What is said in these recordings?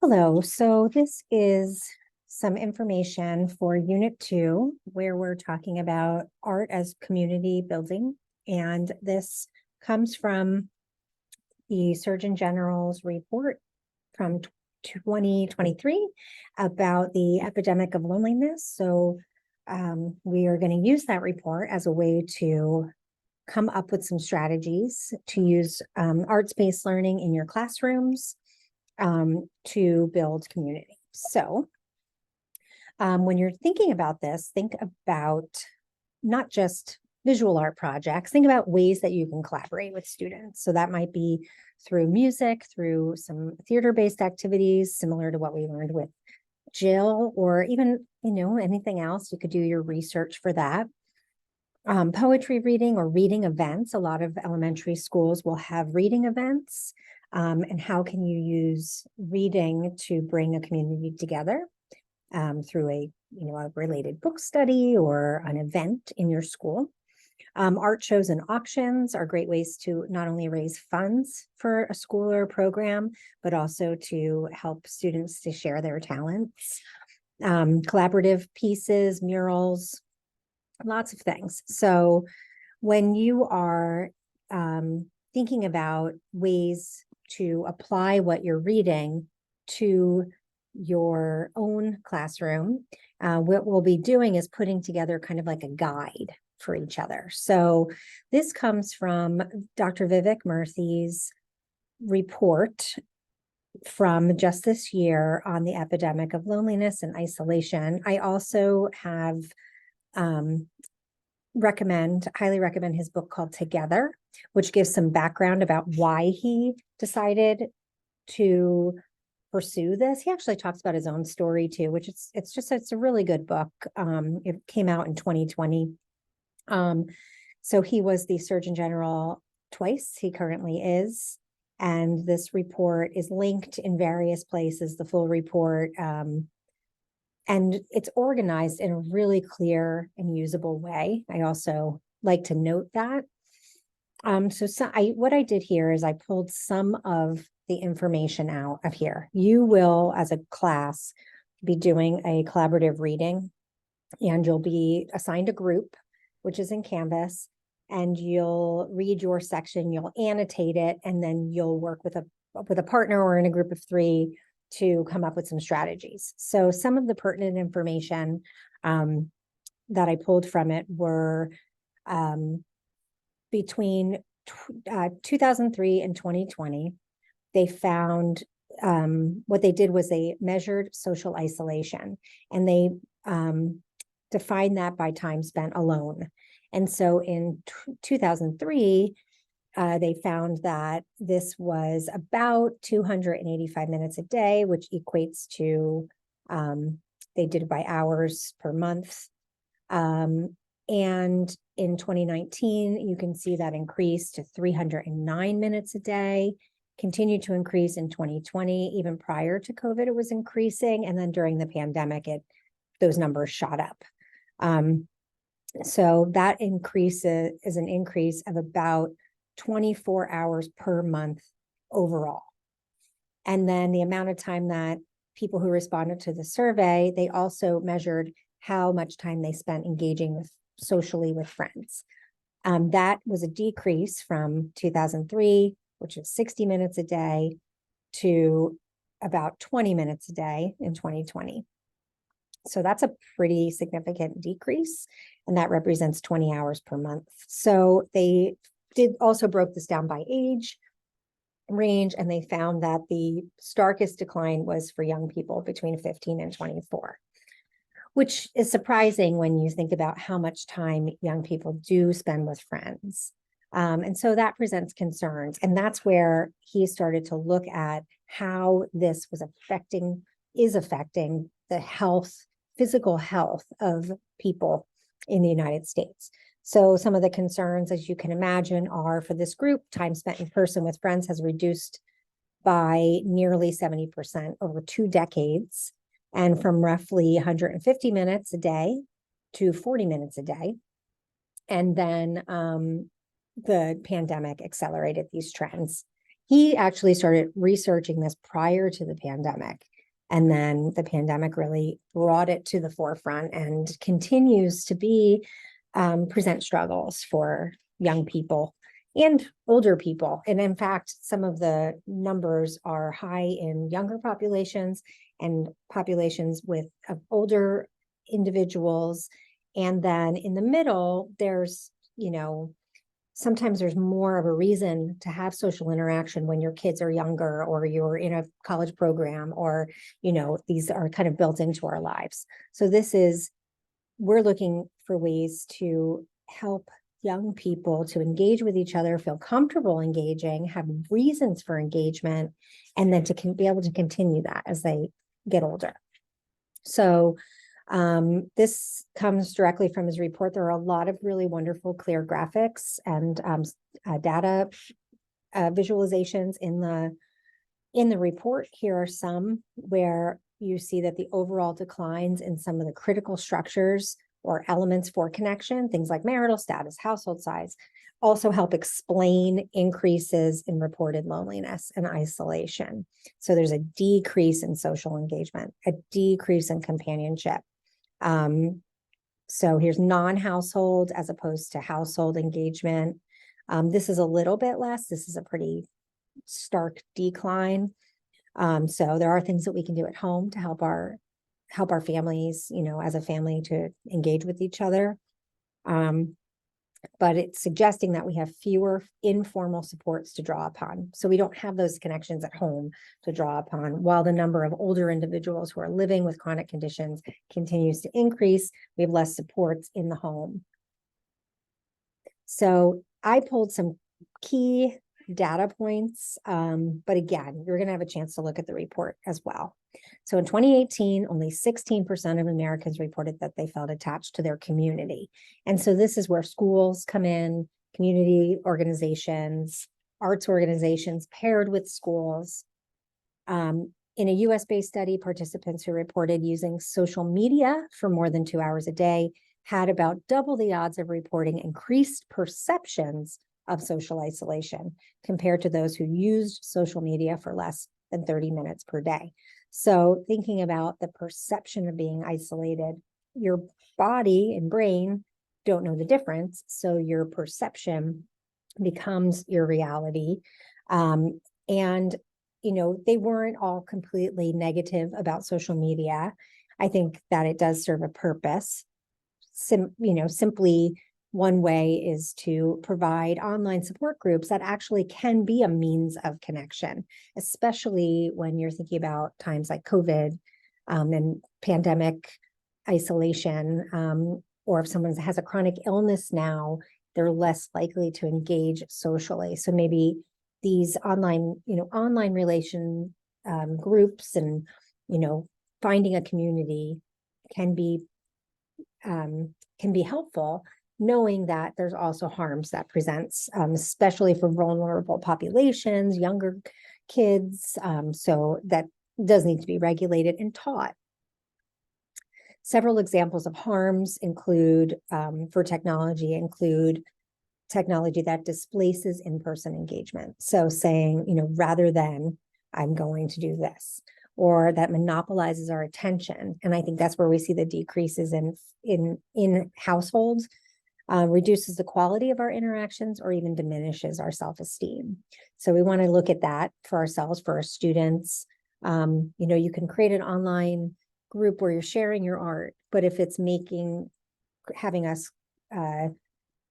Hello, so this is some information for Unit 2, where we're talking about art as community building. And this comes from the Surgeon General's report from 2023 about the epidemic of loneliness. So we are going to use that report as a way to come up with some strategies to use arts-based learning in your classrooms to build community. So when you're thinking about this, think about not just visual art projects, think about ways that you can collaborate with students. So that might be through music, through some theater-based activities, similar to what we learned with Jill, or even, anything else. You could do your research for that. Poetry reading or reading events. A lot of elementary schools will have reading events. And how can you use reading to bring a community together through a related book study or an event in your school. Art shows and auctions are great ways to not only raise funds for a school or a program, but also to help students to share their talents. Collaborative pieces, murals, lots of things. So when you are thinking about ways to apply what you're reading to your own classroom, what we'll be doing is putting together kind of like a guide for each other. So this comes from Dr. Vivek Murthy's report from just this year on the epidemic of loneliness and isolation. I also have highly recommend his book called Together, which gives some background about why he decided to pursue this. He actually talks about his own story too, which it's a really good book. It came out in 2020. So he was the Surgeon General twice. He currently is. And this report is linked in various places, the full report. And it's organized in a really clear and usable way. I also like to note that. What I did here is I pulled some of the information out of here. You will, as a class, be doing a collaborative reading, and you'll be assigned a group, which is in Canvas, and you'll read your section, you'll annotate it, and then you'll work with a partner or in a group of 3 to come up with some strategies. So some of the pertinent information that I pulled from it were between 2003 and 2020, they found what they did was they measured social isolation, and they defined that by time spent alone. And so in 2003, they found that this was about 285 minutes a day, which equates to, they did it by hours per month. And in 2019, you can see that increased to 309 minutes a day, continued to increase in 2020, even prior to COVID, it was increasing. And then during the pandemic, those numbers shot up. So that increase is an increase of about 24 hours per month overall. And then the amount of time that people who responded to the survey, they also measured how much time they spent engaging socially with friends. That was a decrease from 2003, which was 60 minutes a day, to about 20 minutes a day in 2020. So that's a pretty significant decrease, and that represents 20 hours per month. So they also broke this down by age range, and they found that the starkest decline was for young people between 15 and 24, which is surprising when you think about how much time young people do spend with friends. And so that presents concerns. And that's where he started to look at how this is affecting the physical health of people in the United States. So some of the concerns, as you can imagine, are for this group, time spent in person with friends has reduced by nearly 70% over 2 decades, and from roughly 150 minutes a day to 40 minutes a day. And then the pandemic accelerated these trends. He actually started researching this prior to the pandemic, And then the pandemic really brought it to the forefront and continues to present struggles for young people and older people. And in fact, some of the numbers are high in younger populations and populations with older individuals. And then in the middle, there's, sometimes there's more of a reason to have social interaction when your kids are younger or you're in a college program, or, these are kind of built into our lives. So we're looking for ways to help young people to engage with each other, feel comfortable engaging, have reasons for engagement, and then to be able to continue that as they get older. So this comes directly from his report. There are a lot of really wonderful, clear graphics and data visualizations in the report. Here are some where you see that the overall declines in some of the critical structures or elements for connection, things like marital status, household size, also help explain increases in reported loneliness and isolation. So there's a decrease in social engagement, a decrease in companionship. So here's non-household as opposed to household engagement. This is a little bit less. This is a pretty stark decline. So there are things that we can do at home to help our families, as a family, to engage with each other. But it's suggesting that we have fewer informal supports to draw upon. So we don't have those connections at home to draw upon. While the number of older individuals who are living with chronic conditions continues to increase, we have less supports in the home. So I pulled some key data points, but again, you're going to have a chance to look at the report as well. So in 2018, only 16% of Americans reported that they felt attached to their community. And so this is where schools come in, community organizations, arts organizations paired with schools. In a US-based study, participants who reported using social media for more than 2 hours a day had about double the odds of reporting increased perceptions of social isolation compared to those who used social media for less than 30 minutes per day. So thinking about the perception of being isolated, your body and brain don't know the difference. So your perception becomes your reality. And, they weren't all completely negative about social media. I think that it does serve a purpose. Simply one way is to provide online support groups that actually can be a means of connection, especially when you're thinking about times like COVID and pandemic isolation, or if someone has a chronic illness now, they're less likely to engage socially. So maybe these online relation groups and, finding a community can be helpful, knowing that there's also harms that presents, especially for vulnerable populations, younger kids. So that does need to be regulated and taught. Several examples of harms include, for technology, include technology that displaces in-person engagement. So saying, rather than I'm going to do this, or that monopolizes our attention. And I think that's where we see the decreases in households, reduces the quality of our interactions, or even diminishes our self-esteem. So we want to look at that for ourselves, for our students. You can create an online group where you're sharing your art, but if it's having us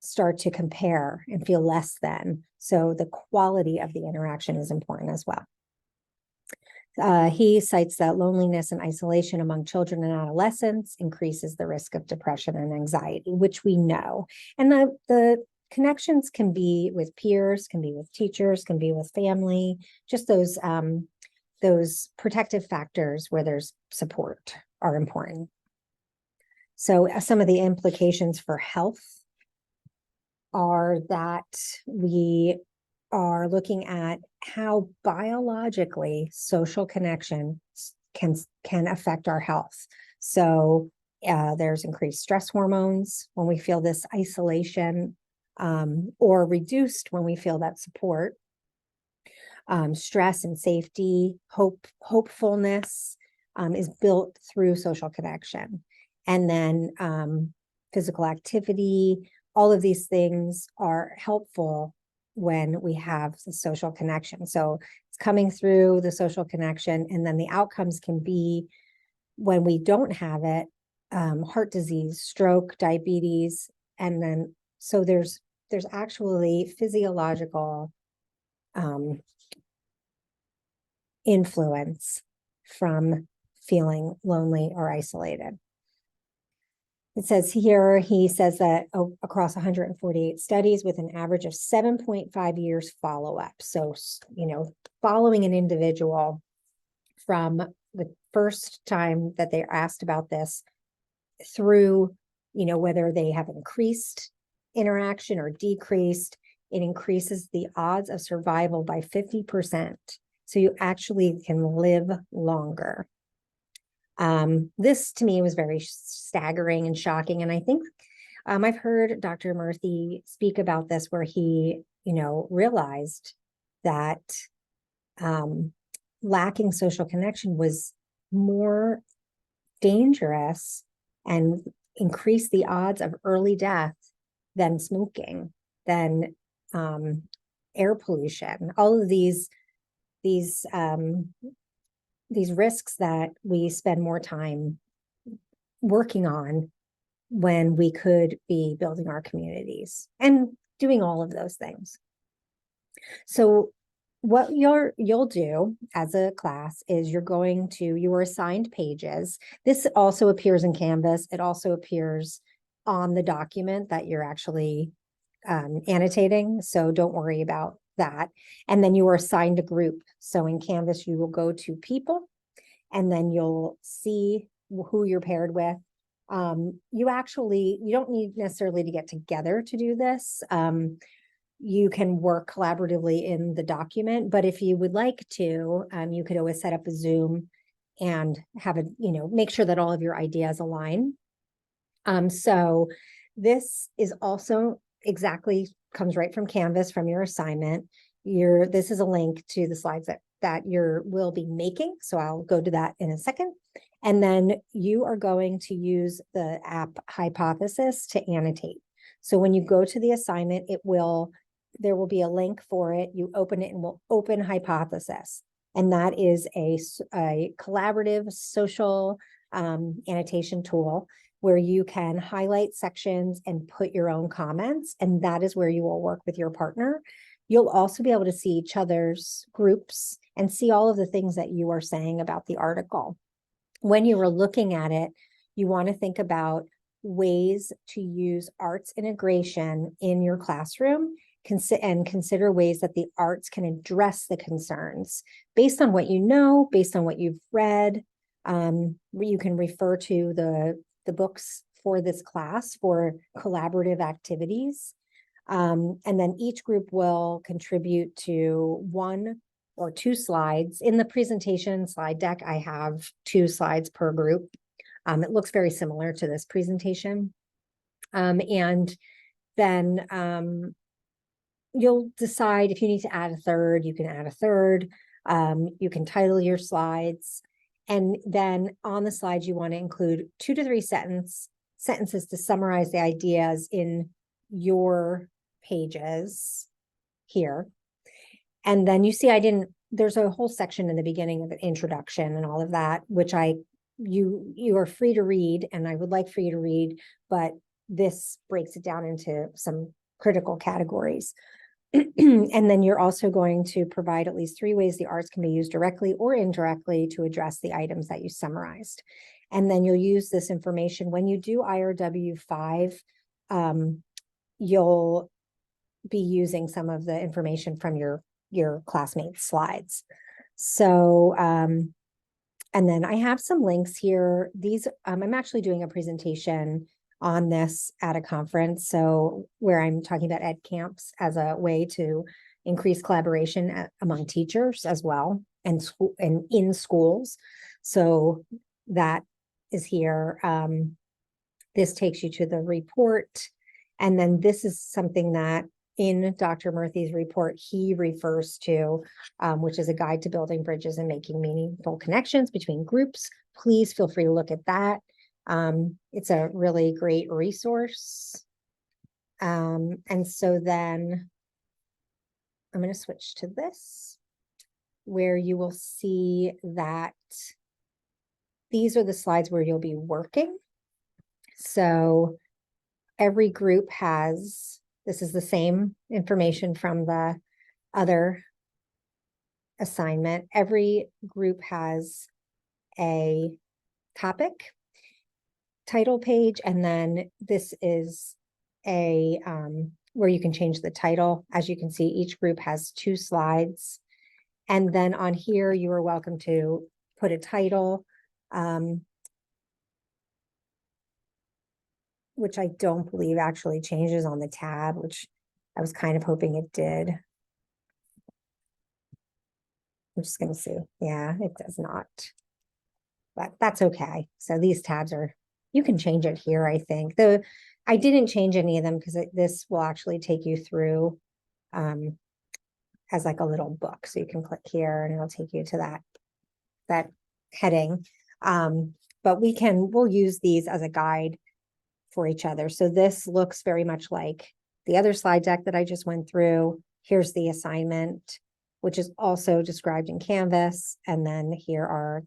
start to compare and feel less than, so the quality of the interaction is important as well. He cites that loneliness and isolation among children and adolescents increases the risk of depression and anxiety, which we know. And the connections can be with peers, can be with teachers, can be with family, just those protective factors where there's support are important. So some of the implications for health are that we are looking at how biologically social connection can affect our health. So there's increased stress hormones when we feel this isolation, or reduced when we feel that support. Stress and safety, hopefulness, is built through social connection. And then physical activity, all of these things are helpful when we have the social connection. So it's coming through the social connection, and then the outcomes can be, when we don't have it, heart disease, stroke, diabetes, and then so there's actually physiological influence from feeling lonely or isolated. It says here, he says that across 148 studies with an average of 7.5 years follow-up. So, following an individual from the first time that they're asked about this through, whether they have increased interaction or decreased, it increases the odds of survival by 50%. So you actually can live longer. This to me was very staggering and shocking. And I think I've heard Dr. Murthy speak about this, where he, realized that lacking social connection was more dangerous and increased the odds of early death than smoking, than air pollution, all of these risks that we spend more time working on when we could be building our communities and doing all of those things. So what you'll do as a class is you are assigned pages. This also appears in Canvas. It also appears on the document that you're actually annotating. So don't worry about that. And then you are assigned a group. So in Canvas, you will go to people, and then you'll see who you're paired with. You don't need necessarily to get together to do this. You can work collaboratively in the document, but if you would like to, you could always set up a Zoom and have make sure that all of your ideas align. So this is also comes right from Canvas, from your assignment. This is a link to the slides that will be making. So I'll go to that in a second. And then you are going to use the app Hypothesis to annotate. So when you go to the assignment, there will be a link for it. You open it and will open Hypothesis. And that is a collaborative social annotation tool where you can highlight sections and put your own comments. And that is where you will work with your partner. You'll also be able to see each other's groups and see all of the things that you are saying about the article. When you are looking at it, you want to think about ways to use arts integration in your classroom and consider ways that the arts can address the concerns based on what you know, based on what you've read. You can refer to the books for this class for collaborative activities. And then each group will contribute to 1 or 2 slides. In the presentation slide deck, I have 2 slides per group. It looks very similar to this presentation. And then you'll decide if you need to add a third, you can add a third. You can title your slides. And then on the slides, you want to include 2 to 3 sentences to summarize the ideas in your pages here. And then you see there's a whole section in the beginning of the introduction and all of that, which you are free to read, and I would like for you to read, but this breaks it down into some critical categories. And then you're also going to provide at least 3 ways the arts can be used directly or indirectly to address the items that you summarized. And then you'll use this information when you do IRW 5. You'll be using some of the information from your classmates' slides. So, and then I have some links here. I'm actually doing a presentation on this at a conference, so where I'm talking about ed camps as a way to increase collaboration among teachers as well, and in schools. So that is here. This takes you to the report, and then this is something that in Dr. Murthy's report, he refers to, which is a guide to building bridges and making meaningful connections between groups. Please feel free to look at that. It's a really great resource. And so then I'm going to switch to this, where you will see that these are the slides where you'll be working. So every group has, this is the same information from the other assignment. Every group has a topic title page, and then this is a where you can change the title. As you can see, each group has 2 slides. And then on here, you are welcome to put a title, which I don't believe actually changes on the tab, which I was kind of hoping it did. I'm just going to see. Yeah, it does not. But that's okay. So these tabs are, you can change it here, I think. Though I didn't change any of them because this will actually take you through as like a little book. So you can click here and it'll take you to that heading. But we'll use these as a guide for each other. So this looks very much like the other slide deck that I just went through. Here's the assignment, which is also described in Canvas. And then here are,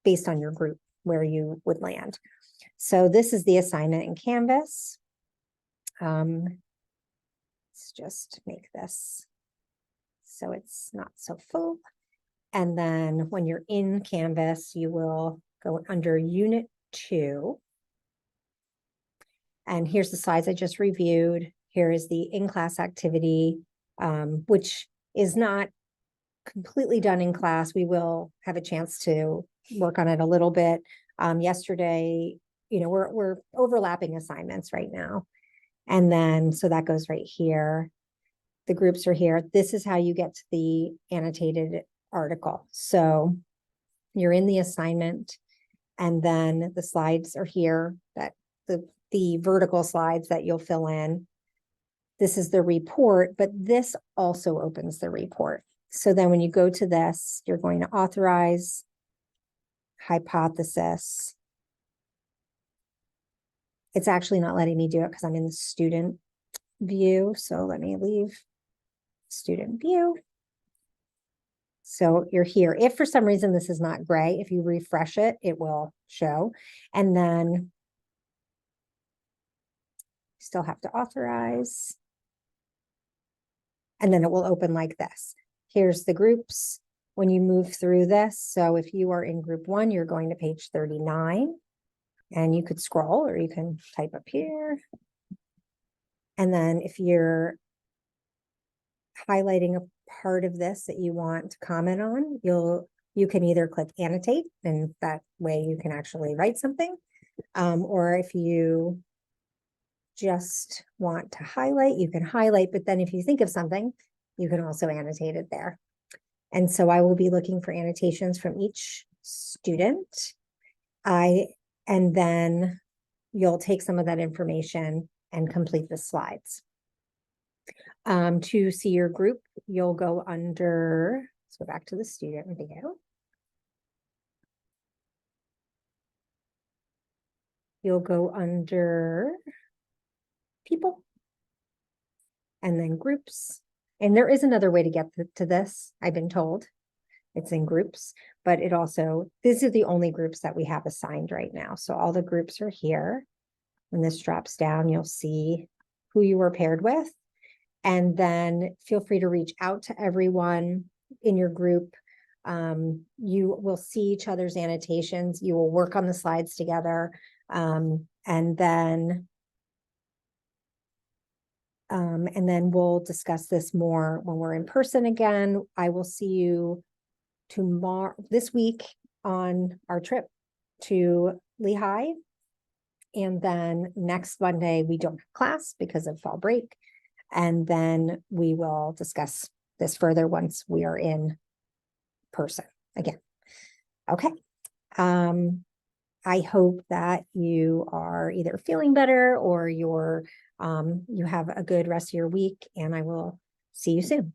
based on your group, where you would land. So this is the assignment in Canvas. Let's just make this so it's not so full. And then when you're in Canvas, you will go under Unit 2. And here's the slides I just reviewed. Here is the in-class activity, which is not completely done in class. We will have a chance to work on it a little bit. Yesterday, we're overlapping assignments right now. And then, so that goes right here. The groups are here. This is how you get to the annotated article. So you're in the assignment, and then the slides are here, that the vertical slides that you'll fill in. This is the report, but this also opens the report. So then when you go to this, you're going to authorize, hypothesis. It's actually not letting me do it because I'm in the student view. So let me leave student view. So you're here. If for some reason this is not gray, if you refresh it, it will show. And then still have to authorize. And then it will open like this. Here's the groups when you move through this. So if you are in group 1, you're going to page 39. And you could scroll, or you can type up here. And then if you're highlighting a part of this that you want to comment on, you can either click annotate, and that way you can actually write something. Or if you just want to highlight, you can highlight, but then if you think of something, you can also annotate it there. And so I will be looking for annotations from each student. And then you'll take some of that information and complete the slides. To see your group, you'll go under, let's go back to the student video. You'll go under people and then groups. And there is another way to get to this, I've been told. It's in groups, but it also, these are the only groups that we have assigned right now. So all the groups are here. When this drops down, you'll see who you were paired with. And then feel free to reach out to everyone in your group. You will see each other's annotations. You will work on the slides together. And then we'll discuss this more when we're in person again. I will see you this week on our trip to Lehigh. And then next Monday, we don't have class because of fall break. And then we will discuss this further once we are in person again. Okay. I hope that you are either feeling better or you're You have a good rest of your week, and I will see you soon.